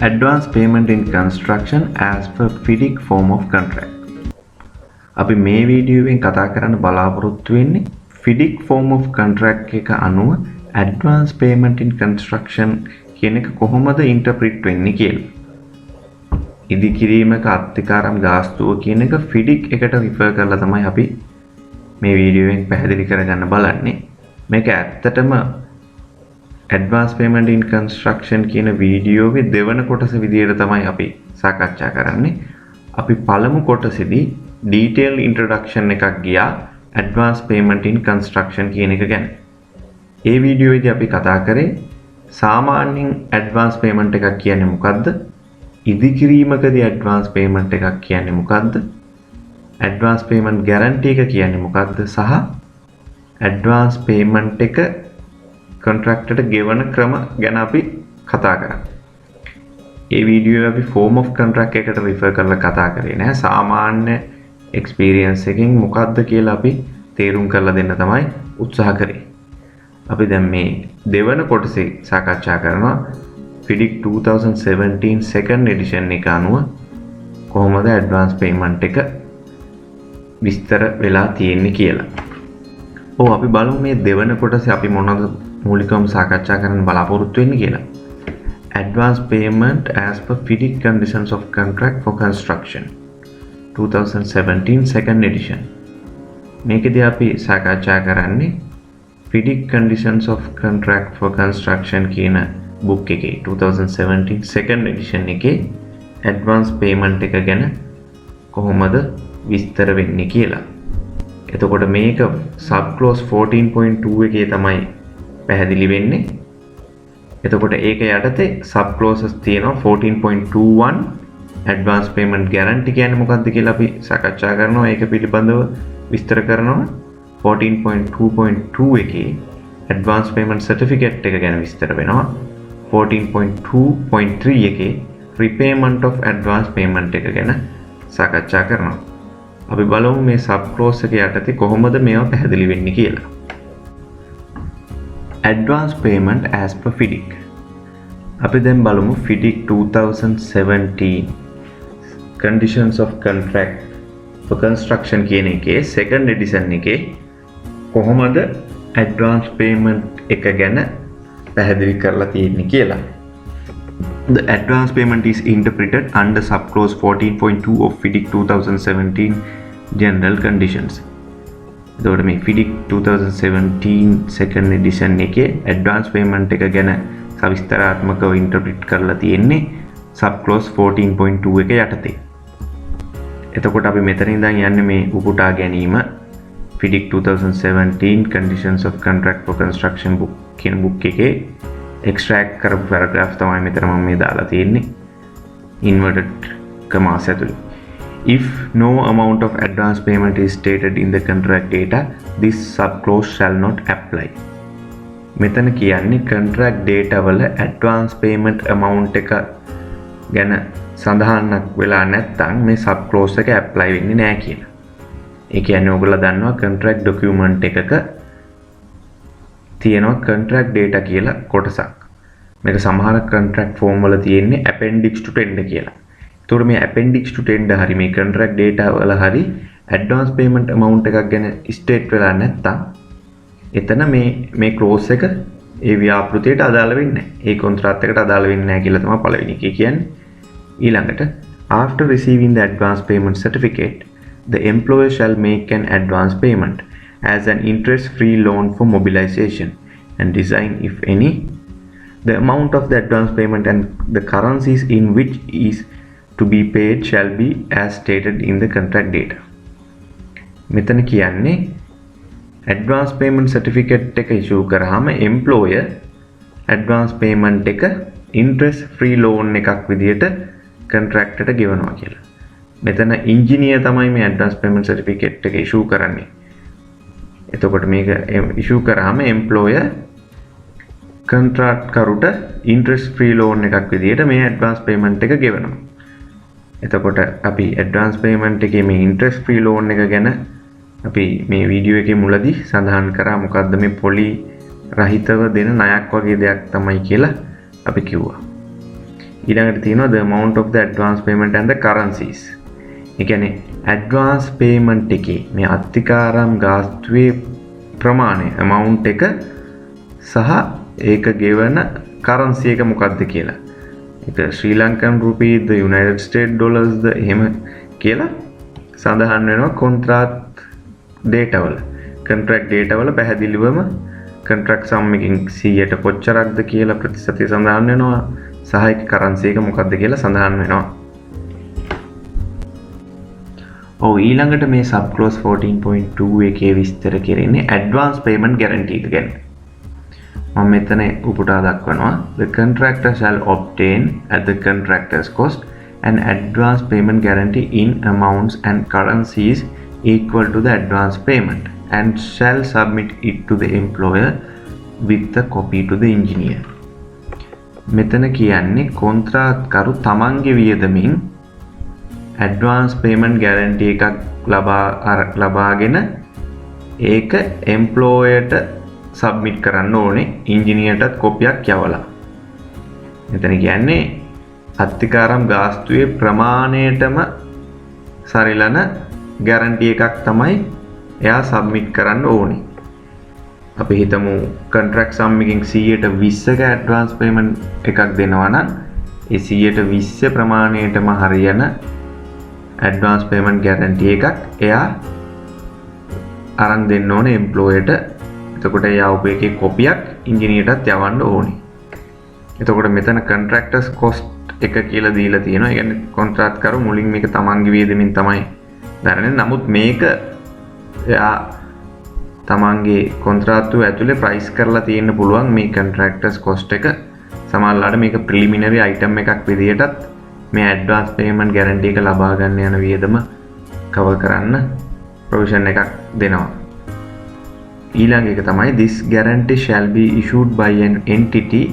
Advance payment in construction as per FIDIC form of contract. අපි මේ වීඩියෝවෙන් කතා කරන්න බලාපොරොත්තු වෙන්නේ FIDIC form of contract එක අනුව advance payment in construction කියන එක කොහොමද ඉන්ටර්ප්‍රිට් වෙන්නේ කියලා. ඉදිකිරීමක අත්තිකාරම් ගාස්තුව කියන එක FIDIC එකට රිෆර් කරලා තමයි අපි මේ වීඩියෝවෙන් පැහැදිලි කරගන්න බලන්නේ. මේක ඇත්තටම advance payment in construction කියන වීඩියෝවේ දෙවන කොටස විදියට තමයි අපි සාකච්ඡා කරන්නේ. අපි පළමු කොටසේදී detailed introduction එකක් ගියා advance payment in construction කියන එක ගැන. ඒ වීඩියෝවේදී අපි කතා කරේ සාමාන්‍යයෙන් advance payment එකක් කියන්නේ මොකද්ද? ඉදිකිරීමකදී advance payment එකක් කියන්නේ මොකද්ද? advance payment guarantee එක කියන්නේ මොකද්ද? සහ advance payment එක contract එකට ගෙවන ක්‍රම ගැන අපි කතා කරා. ඒ වීඩියෝවේ අපි form of contract එකට refer කරලා කතා කරේ නෑ. සාමාන්‍ය experience එකකින් මොකද්ද කියලා අපි තේරුම් කරලා දෙන්න තමයි උත්සාහ කරේ. අපි දැන් මේ දෙවන කොටසේ සාකච්ඡා කරනවා FIDIC 2017 second edition එක අනුව කොහොමද advance payment එක විස්තර වෙලා තියෙන්නේ කියලා. අපි බලමු මේ දෙවන කොටසේ අපි මොනවද මූලිකවම සාකච්ඡා කරන්න බලාපොරොත්තු වෙන්නේ කියලා. Advance payment as per FIDIC conditions of contract for construction 2017 second edition. මේකදී අපි සාකච්ඡා කරන්නේ FIDIC conditions of contract for construction කියන book එකේ 2017 second edition එකේ advance payment එක ගැන කොහොමද විස්තර වෙන්නේ කියලා. එතකොට මේක sub clause 14.2 එකේ තමයි පැහැදිලි වෙන්නේ. එතකොට ඒක යටතේ sub clauses තියෙනවා 14.21 advance payment guarantee කියන්නේ මොකක්ද කියලා අපි සාකච්ඡා කරනවා. ඒක පිළිබඳව විස්තර කරනවා. 14.2.2 එකේ advance payment certificate එක ගැන විස්තර වෙනවා. 14.2.3 එකේ repayment of advance payment එක ගැන සාකච්ඡා කරනවා. අපි බලමු මේ sub clause එක යටතේ කොහොමද මේවා පැහැදිලි වෙන්නේ කියලා. Advance payment as per FIDIC. අපි දැන් බලමු FIDIC 2017 conditions of contract for construction කියන එකේ second edition එකේ කොහොමද advance payment එක ගැන පැහැදිලි කරලා තියෙන්නේ කියලා. The advance payment is interpreted under subclause 14.2 of FIDIC 2017 general conditions. එතකොට මේ FIDIC 2017 second edition එකේ advance payment එක ගැන සවිස්තරාත්මකව interpret කරලා තියෙන්නේ subclause 14.2 එක යටතේ. එතකොට අපි මෙතන ඉඳන් යන්නේ මේ උපුටා ගැනීම FIDIC 2017 conditions of contract for construction book කියන book එකේ extract කරපු paragraph තමයි මෙතන මම මේ දාලා තියෙන්නේ inverted commas ඇතුළේ. If no amount of advance payment is stated in the contract data, this subclause shall not apply. මෙතන කියන්නේ contract data වල advance payment amount එක ගැන සඳහනක් වෙලා නැත්නම් මේ subclause එක apply වෙන්නේ නැහැ කියලා. ඒ කියන්නේ ඔයගොල්ලෝ දන්නවා contract document එකක තියෙනවා contract data කියලා කොටසක්. මේක සමහර contract form වල තියෙන්නේ appendix to tender කියලා. ඒතකොට මේ appendix to tender හරි මේ contract data වල හරි advance payment amount එකක් ගැන state වෙලා නැත්තම් එතන මේ clause එක ඒ ව්‍යාපෘතියට අදාළ වෙන්නේ නැහැ. ඒ contract එකට අදාළ වෙන්නේ නැහැ කියලා තමයි පළවෙනි එකේ කියන්නේ. ඊළඟට after receiving the advance payment certificate, the employer shall make an advance payment as an interest-free loan for mobilization and design if any. The amount of the advance payment and the currencies in which is to be paid shall be as stated in the contract data. මෙතන කියන්නේ advance payment certificate එක issue කරාම employer advance payment එක interest free loan එකක් විදියට contract එකට ගෙවනවා කියලා. මෙතන engineer තමයි මේ advance payment certificate එක issue කරන්නේ. එතකොට මේක issue කරාම employer contract කරුට interest free loan එකක් විදියට මේ advance payment එක ගෙවනවා. එතකොට අපි advance payment එකේ මේ interest free loan එක ගැන අපි මේ වීඩියෝ එකේ මුලදී සඳහන් කරා මොකද්ද මේ පොලි රහිතව දෙන ණයක් වගේ දෙයක් තමයි කියලා අපි කිව්වා. ඊළඟට තියෙනවා the amount of the advance payment and the currencies. ඒ කියන්නේ advance payment එකේ මේ අත්තිකාරම් ගාස්තුවේ ප්‍රමාණය amount එක සහ ඒක ගෙවන currency එක මොකක්ද කියලා. ඒක ශ්‍රී ලංකන් රුපී ද United States dollars ද එහෙම කියලා සඳහන් වෙනවා contract data වල. contract data වල පැහැදිලිවම contract sum එකකින් 100ට කොච්චරක්ද කියලා ප්‍රතිශතය සඳහන් වෙනවා. සහ ඒක currency එක මොකක්ද කියලා සඳහන් වෙනවා. ඊළඟට මේ sub clause 14.2 එකේ විස්තර කෙරෙන්නේ advance payment guarantee එක ගැන. මම මෙතන උපුටා දක්වනවා the contractor shall obtain at the contractor's cost an advance payment guarantee in amounts and currencies equal to the advance payment and shall submit it to the employer with a copy to the engineer. මෙතන කියන්නේ කොන්ත්‍රාත්කරු තමන්ගේ වියදමින් advance payment guarantee එකක් ලබාගෙන ඒක employerට submit කරන්න ඕනේ ඉංජිනේරටත් කොපියක් යවලා. මෙතන කියන්නේ අත්තිකාරම් ගාස්තුවේ ප්‍රමාණයටම සරිලන guarantee එකක් තමයි එයා submit කරන්න ඕනේ. අපි හිතමු contract sum එකකින් 120ක advance payment එකක් දෙනවා නම් ඒ 120 ප්‍රමාණයටම හරියන advance payment guarantee එකක් එයා අරන් දෙන්න ඕනේ employerට. එතකොට එයා ඔබේ කොපියක් ඉංජිනේරටත් යවන්න ඕනේ. එතකොට මෙතන contractors cost එක කියලා දීලා තියෙනවා. ඒ කියන්නේ කොන්ත්‍රාත් කරු මුලින් මේක තමන්ගේ වියදමින් තමයි දරන්නේ. නමුත් මේක එයා තමන්ගේ කොන්ත්‍රාත්තුව ඇතුලේ ප්‍රයිස් කරලා තියෙන්න පුළුවන් මේ contractors cost එක. සමහරවිට මේක preliminary item එකක් විදියටත් මේ advance payment guarantee එක ලබා ගන්න යන වියදම cover කරන්න provision එකක් දෙනවා. ඊළඟ එක තමයි this guarantee shall be issued by an entity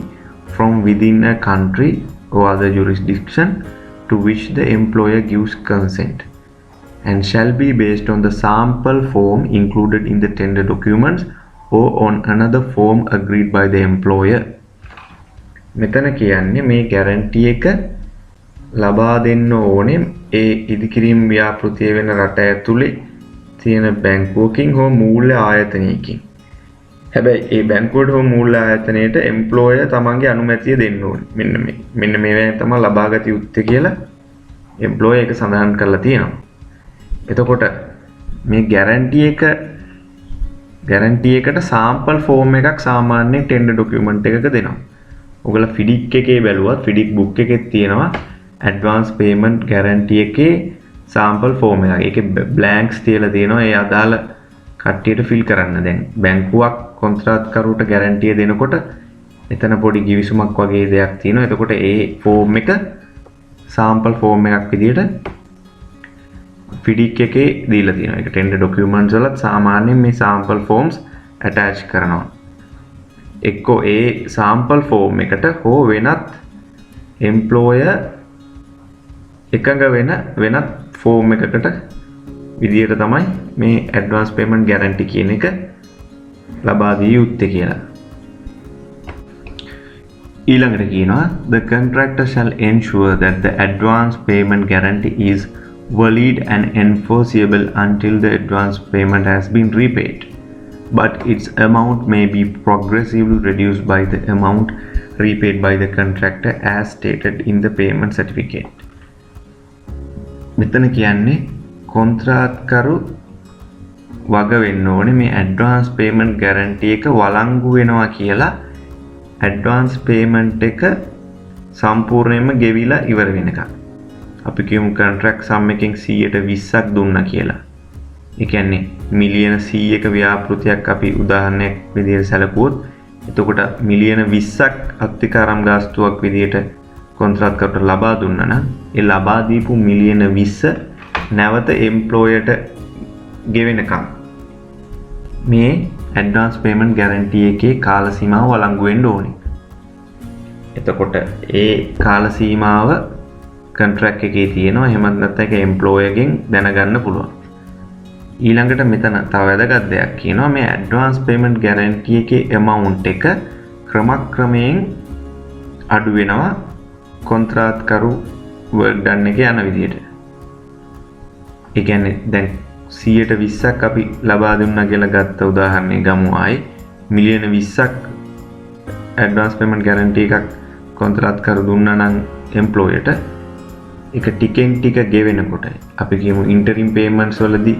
from within a country or other jurisdiction to which the employer gives consent and shall be based on the sample form included in the tender documents or on another form agreed by the employer. මෙතන කියන්නේ මේ guarantee එක ලබා දෙන්න ඕනේ ඒ ඉදිකිරීම ව්‍යාපෘතිය වෙන රට ඇතුලේ තියෙන බැංකුවකින් හෝ මූල්‍ය ආයතනයකින්. හැබැයි ඒ බැංකුවට හෝ මූල්‍ය ආයතනයට එම්ප්ලොයර් තමන්ගේ අනුමැතිය දෙන්න ඕනේ. මෙන්න මේවා තමයි ලබාගත යුත්තේ කියලා එම්ප්ලොයර් එක සඳහන් කරලා තියෙනවා. එතකොට මේ ගැරන්ටි එකට සාම්පල් ෆෝම් එකක් සාමාන්‍යයෙන් ටෙන්ඩර් ඩොකියුමන්ට් එකක දෙනවා. ඔයගොල්ලෝ FIDIC එකේ බැලුවත් FIDIC book එකේ තියෙනවා advance payment guarantee එකේ sample form එකක්. ඒකේ blanks තියලා තියෙනවා. ඒ අදාළ කට්ටියට fill කරන්න. දැන් බැංකුවක් කොන්ත්‍රාත්කරුවට guarantee දෙනකොට එතන පොඩි කිවිසුමක් වගේ දෙයක් තියෙනවා. එතකොට ඒ form එක sample form එකක් විදියට FIDIC එකේ දීලා තියෙනවා. ඒක tender documents වලත් සාමාන්‍යයෙන් මේ sample forms attach කරනවා. එක්කෝ ඒ sample form එකට හෝ වෙනත් employer එකඟ වෙනත් form එකකට විදියට තමයි මේ advance payment guarantee කියන එක ලබා දිය යුත්තේ කියලා. ඊළඟට කියනවා the contractor shall ensure that the advance payment guarantee is valid and enforceable until the advance payment has been repaid, but its amount may be progressively reduced by the amount repaid by the contractor as stated in the payment certificate. මෙතන කියන්නේ කොන්ත්‍රාත්කරු වග වෙන්න ඕනේ මේ advance payment guarantee එක වළංගු වෙනවා කියලා advance payment එක සම්පූර්ණයෙන්ම ගෙවිලා ඉවර වෙනකම්. අපි කියමු contract sum එකෙන් 120ක් දුන්නා කියලා. ඒ කියන්නේ මිලියන 100ක ව්‍යාපෘතියක් අපි උදාහරණයක් විදිහට සැලකුවොත් එතකොට මිලියන 20ක් අත්තිකාරම් ගාස්තුවක් විදිහට කොන්ත්‍රාත්කරුට ලබා දුන්නා නම් ඒ ලබා දීපු මිලියන 20 නැවත එම්ප්ලොයර්ට ගෙවෙනකම් මේ advance payment guarantee එකේ කාල සීමාව වළංගු වෙන්න ඕනේ. එතකොට ඒ කාල සීමාව contract එකේ තියෙනවා. එහෙමත් නැත්නම් ඒක employer-ගෙන් දැනගන්න පුළුවන්. ඊළඟට මෙතන තව වැදගත් දෙයක් කියනවා මේ advance payment guarantee එකේ amount එක ක්‍රමක්‍රමයෙන් අඩු වෙනවා කොන්ත්‍රාත්කරු වර්ක් ඩන් එක යන විදිහට. ඒ කියන්නේ දැන් 120ක් අපි ලබා දුන්නා කියලා ගත්ත උදාහරණයක් ගමු ආයි මිලියන 20ක් ඇඩ්වාන්ස් පේමන්ට් ගැරන්ටි එකක් කොන්ත්‍රාත්කරු දුන්නා නම් එම්ප්ලොයර්ට ඒක ටිකෙන් ටික ගෙවෙනකොට අපි කියමු ඉන්ටරිම් පේමන්ට්ස් වලදී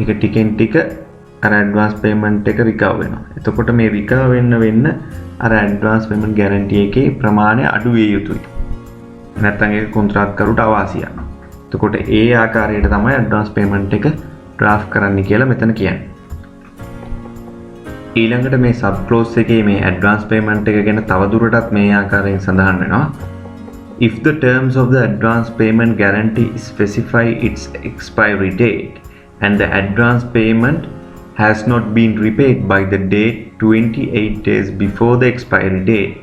ඒක ටිකෙන් ටික අර ඇඩ්වාන්ස් පේමන්ට් එක රිකවර් වෙනවා. එතකොට මේ රිකවර් වෙන්න අර ඇඩ්වාන්ස් පේමන්ට් ගැරන්ටි එකේ ප්‍රමාණය අඩු විය යුතුයි. නැත්නම් ඒක කොන්ත්‍රාත්කරුට අවාසියක්. එතකොට ඒ ආකාරයට තමයි ඇඩ්වාන්ස් පේමන්ට් එක ඩ්‍රාෆ්ට් කරන්න කියලා මෙතන කියන්නේ. ඊළඟට මේ සබ් ක්ලෝස් එකේ මේ ඇඩ්වාන්ස් පේමන්ට් එක ගැන තවදුරටත් මේ ආකාරයෙන් සඳහන් වෙනවා. If the terms of the advance payment guarantee specify its expiry date and the advance payment has not been repaid by the date 28 days before the expiry date,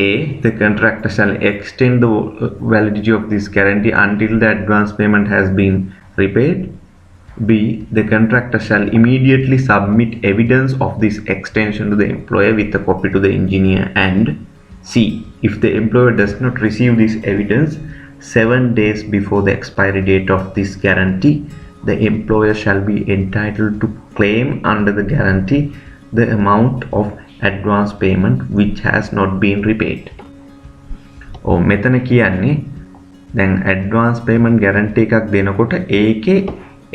A. The contractor shall extend the validity of this guarantee until the advance payment has been repaid. B. The contractor shall immediately submit evidence of this extension to the employer with a copy to the engineer. And C. If the employer does not receive this evidence 7 days before the expiry date of this guarantee, the employer shall be entitled to claim under the guarantee the amount of advance payment which has not been repaid. මෙතන කියන්නේ දැන් advance payment guarantee එකක් දෙනකොට ඒකේ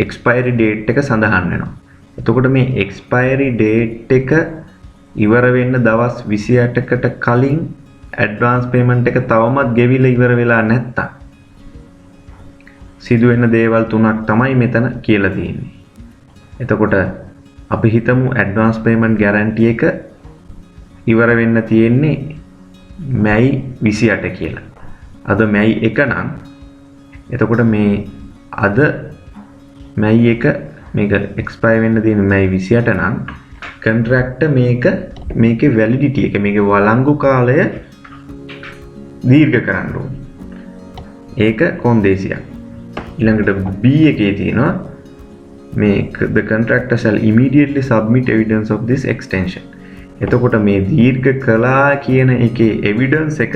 expiry date එක සඳහන් වෙනවා. එතකොට මේ expiry date එක ඉවර වෙන්න දවස් 28කට කලින් advance payment එක තවමත් ගෙවිලා ඉවර වෙලා නැත්තම් සිදුවෙන දේවල් තුනක් තමයි මෙතන කියලා තියෙන්නේ. එතකොට අපි හිතමු advance payment guarantee එක ඉවර වෙන්න තියෙන්නේ මැයි 28 කියලා. අද මැයි 1 නම් එතකොට මේ අද මැයි 1 මේක expire වෙන්න තියෙන මැයි 28 නම් contractor මේකේ validity එක මේකේ වළංගු කාලය දීර්ඝ කරන්න ඕනේ. ඒක කොන්දේසියක්. ඊළඟට B එකේ තියෙනවා මේ the contractor shall immediately submit evidence of this extension. එතකොට මේ දීර්ඝ කළා කියන එකේ එවිඩන්ස් එක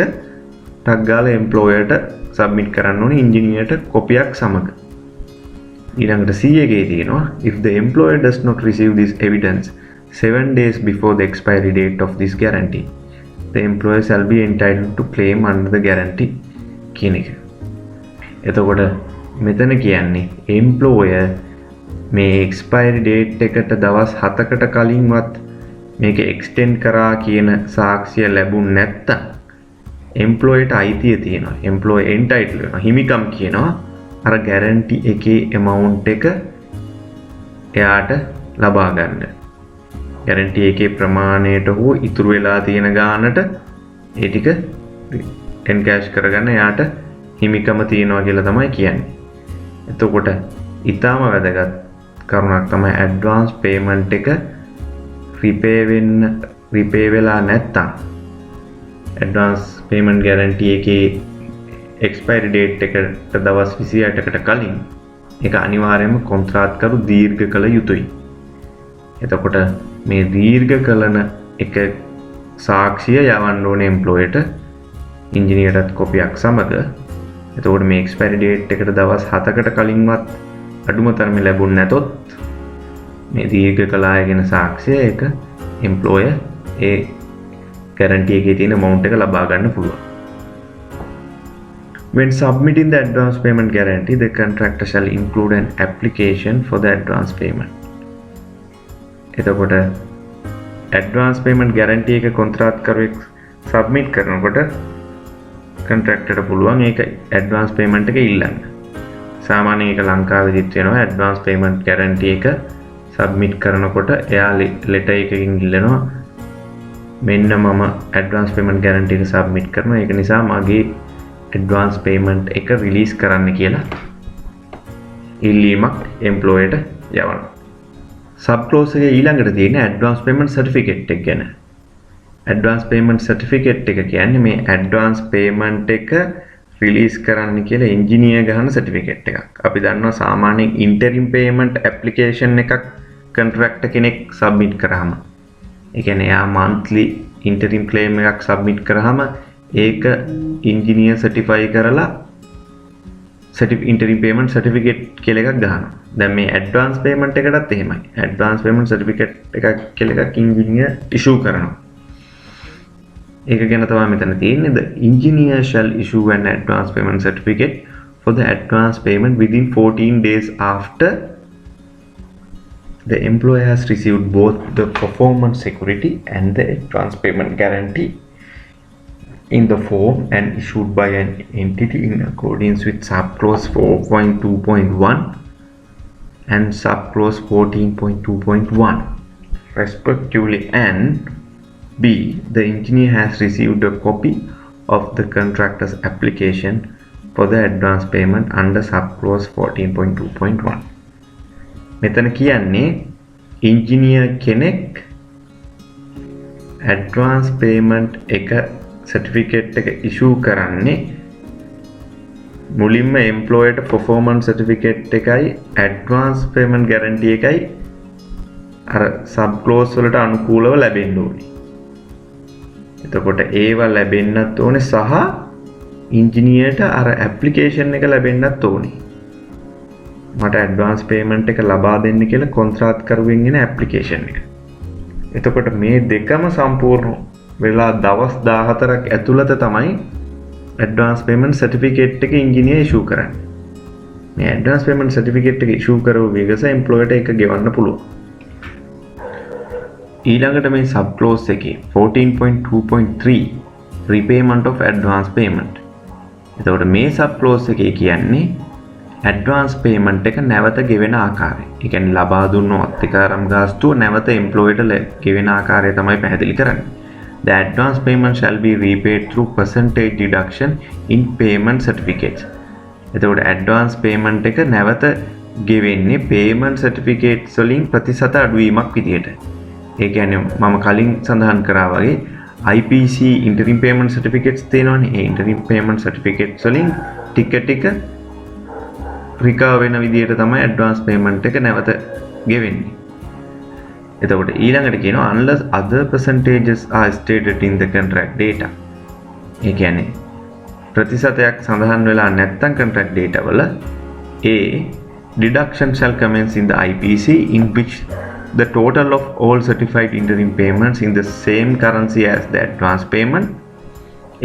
ටක් ගාලා එම්ප්ලොයර්ට සබ්මිට් කරන්න ඕනේ ඉන්ජිනියර්ට කොපියක් සමග. ඊළඟට C එකේ තියෙනවා if the employer does not receive this evidence 7 days before the expiry date of this guarantee, the employer shall be entitled to claim under the guarantee කියන එක. එතකොට මෙතන කියන්නේ employer මේ expiry date එකට දවස් 7කට කලින්වත් මේක extend කරා කියන සාක්ෂිය ලැබුණ නැත්තම් employerට අයිතිය තියෙනවා. employer entitled වෙනවා. හිමිකම් කියනවා අර guarantee එකේ amount එක එයාට ලබා ගන්න. guarantee එකේ ප්‍රමාණයට හෝ ඉතුරු වෙලා තියෙන ගානට ඒ ටික encash කරගන්න එයාට හිමිකම තියෙනවා කියලා තමයි කියන්නේ. එතකොට ඊටාම වැදගත් කරුණක් තමයි advance payment එක repay වෙලා නැත්තම් advance payment guarantee එකේ expiry date එකට දවස් 28කට කලින් ඒක අනිවාර්යයෙන්ම කොන්ත්‍රාත්කරු දීර්ඝ කළ යුතුයි. එතකොට මේ දීර්ඝ කළන එක සාක්ෂිය යවන්න ඕනේ එම්ප්ලොයර්ට ඉන්ජිනියර්ටත් කොපියක් සමග. එතකොට මේ expiry date එකට දවස් 7කට කලින්වත් අඩුම තරමේ ලැබුණ නැතොත් මේ දීර්ඝ කළාය කියන සාක්ෂිය ඒක එම්ප්ලොයර් ඒ guarantee එකේ තියෙන amount එක ලබා ගන්න පුළුවන්. When submitting the advance payment guarantee, the contractor shall include an application for the advance payment. එතකොට advance payment guarantee එක කොන්ත්‍රාත්කරුවෙක් submit කරනකොට contractorට පුළුවන් ඒක advance payment එක ඉල්ලන්න. සාමාන්‍යයෙන් ඒක ලංකාවේදීත් වෙනවා advance payment guarantee එක submit කරනකොට එයා letter එකකින් ඉල්ලනවා මෙන්න මම advance payment guarantee එක submit කරනවා ඒක නිසා මගේ advance payment එක release කරන්න කියලා ඉල්ලීමක් employerට යවනවා. sub clause එකේ ඊළඟට තියෙන advance payment certificate එක ගැන. advance payment certificate එක කියන්නේ මේ advance payment එක release කරන්න කියලා engineer ගහන certificate එකක්. අපි දන්නවා සාමාන්‍යයෙන් interim payment application එකක් contractor කෙනෙක් submit කරාම ඒ කියන්නේ එයා monthly interim claim එකක් submit කරාම ඒක engineer certify කරලා interim payment certificate කියලා එකක් ගන්නවා. දැන් මේ advance payment එකටත් එහෙමයි. advance payment certificate එකක් කියලා එකක් engineer issue කරනවා. ඒක ගැන තමයි මෙතන තියෙන්නේ. The engineer shall issue an advance payment certificate for the advance payment within 14 days after the employer has received both the performance security and the advance payment guarantee in the form and issued by an entity in accordance with subclause 4.2.1 and subclause 14.2.1 respectively, and B. The engineer has received a copy of the contractor's application for the advance payment under subclause 14.2.1. මෙතන කියන්නේ engineer කෙනෙක් advance payment එක certificate එක issue කරන්නේ මුලින්ම employer ට performance certificate එකයි advance payment guarantee එකයි අර sub clause වලට අනුකූලව ලැබෙන්න ඕනේ. එතකොට ඒවා ලැබෙන්නත් ඕනේ සහ ඉන්ජිනියර්ට අර ඇප්ලිකේෂන් එක ලැබෙන්නත් ඕනේ. මට ඇඩ්වාන්ස් පේමන්ට් එක ලබා දෙන්න කියලා කොන්ත්‍රාත් කරුවෙන් එන ඇප්ලිකේෂන් එක. එතකොට මේ දෙකම සම්පූර්ණ වෙලා දවස් 14ක් ඇතුළත තමයි ඇඩ්වාන්ස් පේමන්ට් සර්ටිෆිකේට් එක ඉන්ජිනියර් ඉෂුව කරන්නේ. මේ ඇඩ්වාන්ස් පේමන්ට් සර්ටිෆිකේට් එක ඉෂුව කරව විගස එම්ප්ලොයර්ට ඒක ගෙවන්න පුළුවන්. ඊළඟට මේ සබ් ක්ලෝස් එකේ 14.2.3 repayment of advance payment. එතකොට මේ සබ් ක්ලෝස් එකේ කියන්නේ ඇඩ්වාන්ස් පේමන්ට් එක නැවත ගෙවෙන ආකාරය. ඒ කියන්නේ ලබා දුන්නු අත්තිකාරම් ගාස්තුව නැවත එම්ප්ලොයර්ට ගෙවෙන ආකාරය තමයි පැහැදිලි කරන්නේ. The advance payment shall be repaid through percentage deduction in payment certificates. එතකොට ඇඩ්වාන්ස් පේමන්ට් එක නැවත ගෙවෙන්නේ payment certificates වලින් ප්‍රතිශත අඩුවීමක් විදියට. ඒ කියන්නේ මම කලින් සඳහන් කරා වගේ IPC interim payment certificates තියෙනවනේ. ඒ interim payment certificates වලින් ටික recover වෙන විදියට තමයි advance payment එක නැවත ගෙවෙන්නේ. එතකොට ඊළඟට කියනවා unless other percentages are stated in the contract data. ඒ කියන්නේ ප්‍රතිශතයක් සඳහන් වෙලා නැත්නම් contract data වල A deduction shall commence in the IPC in which the total of all certified interim payments in the same currency as the advance payment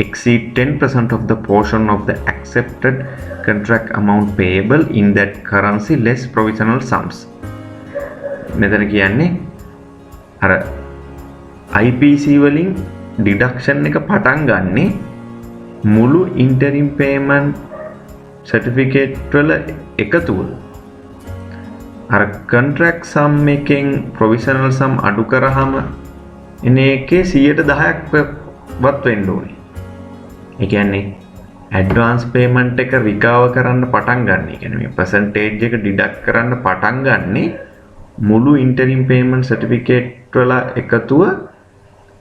exceed 10% of the portion of the accepted contract amount payable in that currency less provisional sums. මෙතන කියන්නේ අර IPC වලින් deduction එක පටන් ගන්නේ මුළු interim payment certificate වල එකතුව. අර contract sum එකෙන් provisional sum අඩු කරාම එන එකේ 10%ක් වත් වෙන්න ඕනේ. ඒ කියන්නේ advance payment එක recover කරන්න පටන් ගන්න. ඒ කියන්නේ මේ percentage එක deduct කරන්න පටන් ගන්නේ මුළු interim payment certificate වල එකතුව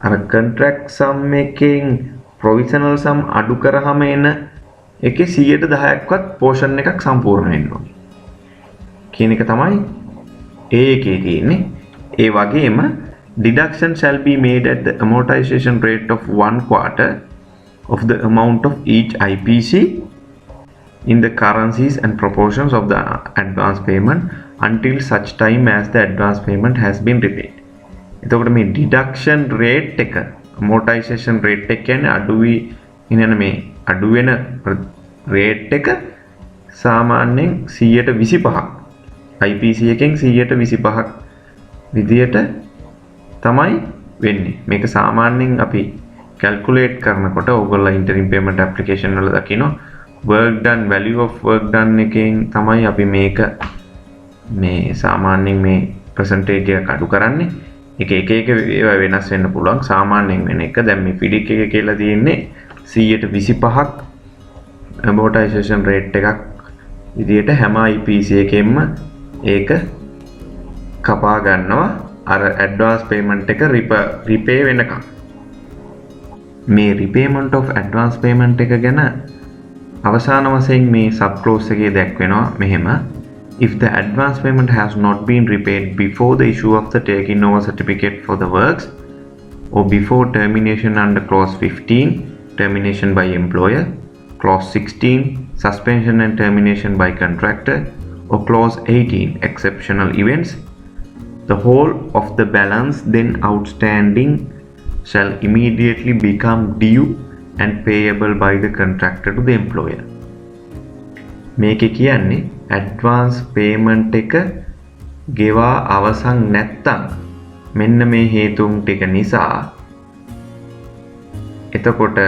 අර contract sum එකෙන් provisional sum අඩු කරාම එන එකේ 10%ක්වත් portion එකක් සම්පූර්ණ වෙන්න ඕනේ. කියන එක තමයි ඒකේ තියෙන්නේ. ඒ වගේම deduction shall be made at the amortization rate of 1 quarter of the amount of each IPC in the currencies and proportions of the advance payment until such time as the advance payment has been repaid. එතකොට මේ deduction rate එක amortization rate එක කියන්නේ අඩුවී ඉන්න මේ අඩු වෙන rate එක සාමාන්‍යයෙන් 125ක් IPC එකෙන් 125ක් විදියට තමයි වෙන්නේ. මේක සාමාන්‍යයෙන් අපි calculate කරනකොට ඕගොල්ලෝ interim payment application වල දකින්න work done value of work done එකෙන් තමයි අපි මේක මේ සාමාන්‍යයෙන් මේ percentage එක අඩු කරන්නේ. එක ඒවා වෙනස් වෙන්න පුළුවන්. සාමාන්‍යයෙන් වෙන එක දැන් මේ FIDIC එක කියලා තියෙන්නේ 125ක් amortization rate එකක් විදියට හැම IPC එකෙන්ම ඒක කපා ගන්නවා අර advance payment එක repay වෙනකම්. මේ repayment of advance payment එක ගැන අවසාන වශයෙන් මේ sub clause එකේ දැක්වෙනවා මෙහෙම. If the advance payment has not been repaid before the issue of the taking over certificate for the works or before termination under clause 15, termination by employer, clause 16, suspension and termination by contractor, or clause 18, exceptional events, the whole of the balance then outstanding shall immediately become due and payable by the contractor to the employer. මේකේ කියන්නේ advance payment එක ගෙවා අවසන් නැත්තම් මෙන්න මේ හේතුන් ටික නිසා එතකොට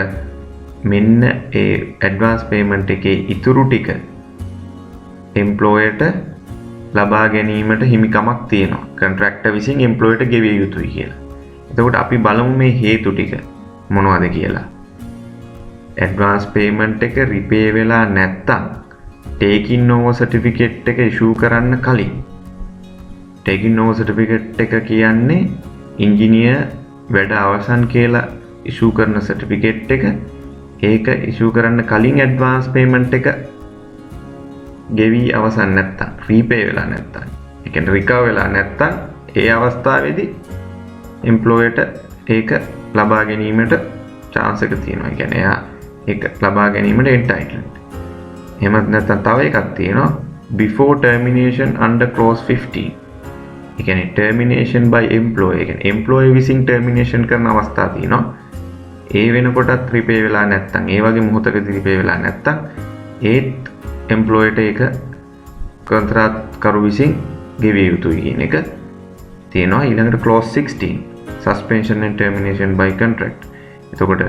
මෙන්න ඒ advance payment එකේ ඉතුරු ටික employer-ට ලබා ගැනීමට හිමිකමක් තියෙනවා. contractor විසින් employer-ට ගෙවිය යුතුයි කියලා. එතකොට අපි බලමු මේ හේතු ටික මොනවද කියලා. advance payment එක repay වෙලා නැත්තම් taking over certificate එක issue කරන්න කලින් taking over certificate එක කියන්නේ engineer වැඩ අවසන් කියලා issue කරන certificate එක ඒක issue කරන්න කලින් advance payment එක ගෙවි අවසන් නැත්තම් repay වෙලා නැත්තම් ඒ කියන්නේ recover වෙලා නැත්තම් ඒ අවස්ථාවේදී employer-ට ඒක ලබා ගැනීමට chance එක තියෙනවා. ඒ කියන්නේ එයා ඒක ලබා ගැනීමට entitled. එහෙමත් නැත්නම් තව එකක් තියෙනවා before termination under clause 15. ඒ කියන්නේ termination by employee. ඒ කියන්නේ employee විසින් termination කරන අවස්ථා තියෙනවා. ඒ වෙනකොටත් repay වෙලා නැත්නම් ඒ වගේ මොහොතකදී repay වෙලා නැත්නම් ඒත් employee-ට ඒක කොන්ත්‍රාත් කරු විසින් ගෙවිය යුතුයි කියන එක තියෙනවා. ඊළඟට clause 16 suspension and termination by contract. එතකොට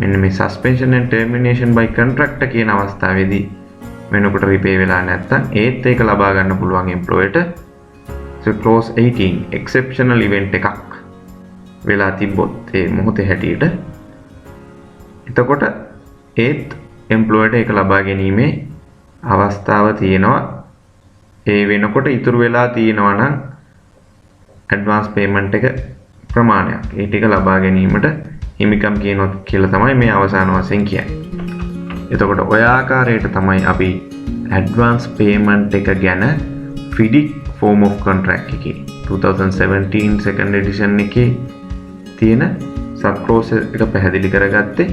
මෙන්න මේ suspension and termination by contract කියන අවස්ථාවේදී වෙනකොට repay වෙලා නැත්නම් ඒත් ඒක ලබා ගන්න පුළුවන් employer-ට. so clause 18 exceptional event එකක් වෙලා තිබ්බොත් ඒ මොහොතේ හැටියට එතකොට ඒත් employer-ට ඒක ලබා ගැනීමේ අවස්ථාව තියෙනවා. ඒ වෙනකොට ඉතුරු වෙලා තියෙනවා නම් advance payment එක ප්‍රමාණයක් ඒ ටික ලබා ගැනීමට හිමිකම් කියනවා කියලා තමයි මේ අවසාන වශයෙන් කියන්නේ. එතකොට ඔය ආකාරයට තමයි අපි advance payment එක ගැන FIDIC form of contract එකේ 2017 second edition එකේ තියෙන sub clause එක පැහැදිලි කරගත්තේ.